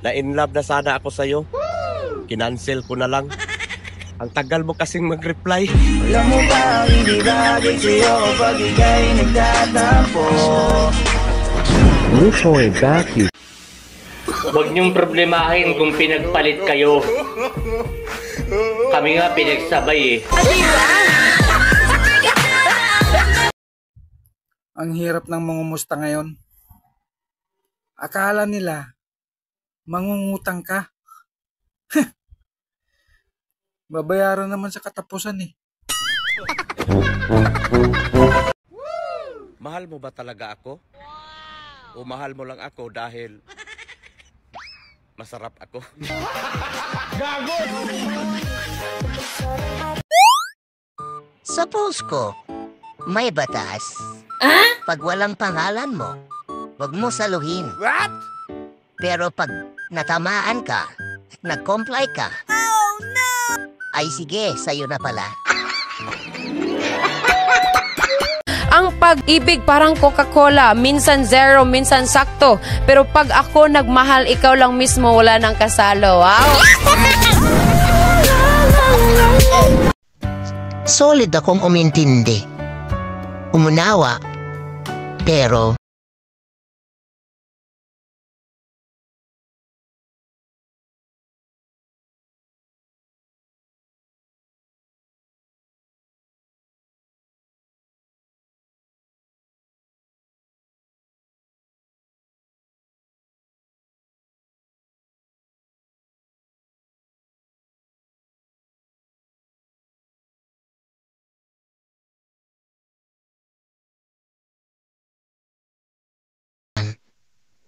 Na in love na sana ako sa'yo. Kinancel ko na lang. Ang tagal mo kasing mag-reply. Alam mo ba, hindi bagay sa'yo pag ika'y nagtatampo. Which way back you? Huwag niyong problemahin kung pinagpalit kayo. Kami nga pinagsabay eh. Ang hirap ng mangumusta ngayon. Akala nila, mangungutang ka. Babayaran naman sa katapusan eh. Mahal mo ba talaga ako? O mahal mo lang ako dahil masarap ako? Gago! Suppose ko, may batas. Pag walang pangalan mo, wag mo saluhin. What? Pero pag natamaan ka, nag-comply ka, ay sige, sa'yo na pala. Ang pag-ibig parang Coca-Cola, minsan zero, minsan sakto. Pero pag ako nagmahal, ikaw lang mismo, wala nang kasalo. Wow! Solid akong umintindi. Umunawa. Pero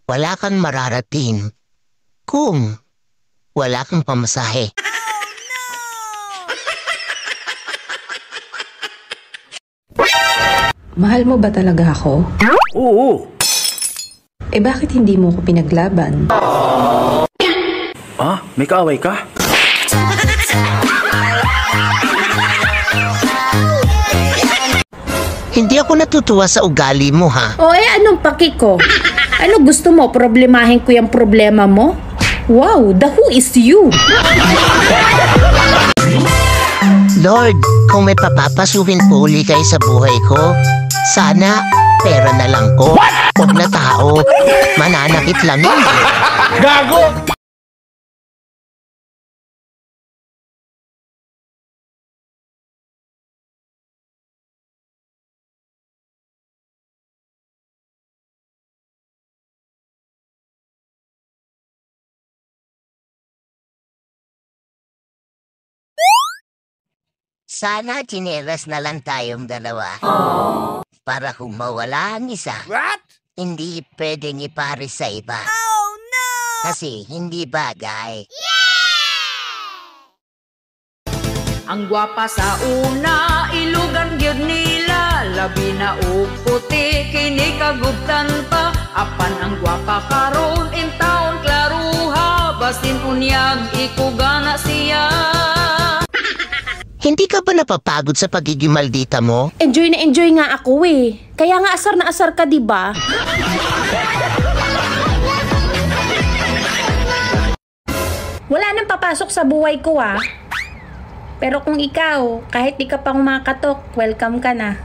wala kang mararating kung wala kang pamasahe. Mahal mo ba talaga ako? Oo. Eh bakit hindi mo ko pinaglaban? Ah, may kaaway ka? Hindi ako natutuwa sa ugali mo, ha? O anong paki ko? Ano gusto mo? Problemahin ko yung problema mo? Wow, the who is you? Lord, kung may papapasukin po uli kayo sa buhay ko, sana pera na lang ko. Huwag na tao. Mananakit lang yun. Gago! Sana chinelas na lang tayong dalawa. Para kung mawala ang isa, What? hindi pwedeng ipares sa iba. Kasi hindi bagay. Ang gwapa sa una, ilugan gyud nila. Labi na og puti, kini kagubtan pa. Apan ang gwapa karon, in taon klaruha. Basin unyag, ikugana siya. Hindi ka ba napapagod sa pagiging maldita mo? Enjoy na enjoy nga ako eh. Kaya nga asar na asar ka, diba? Wala nang papasok sa buhay ko ah. Pero kung ikaw, kahit di ka pa kumakatok, welcome ka na.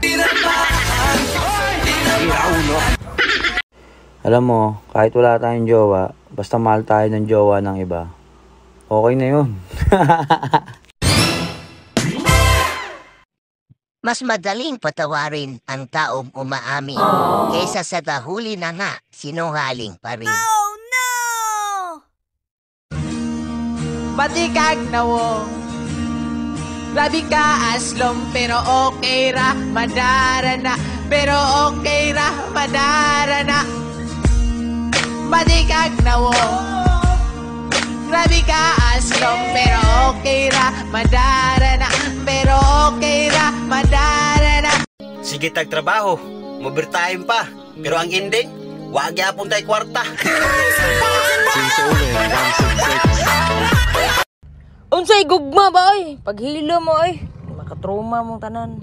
Alam mo, kahit wala tayong jowa, basta mahal tayo ng jowa ng iba, okay na yun. Mas madaling patawarin ang taong umaamin kaysa sa dahuli na nga sinungaling pa rin. Batikag na wo, grabe ka aslom, pero okay ra, madara na, pero okay ra, madara na. Batikag na wo, grabe ka aslom, pero okay ra, madara na, pero okay ra, madara na. Sige tagtrabaho, overtime pa. Pero ang ending, wag yapon tay kwarta. Unsay gugma ba oy? Paghilo mo oy. Makatrauma mong tanan.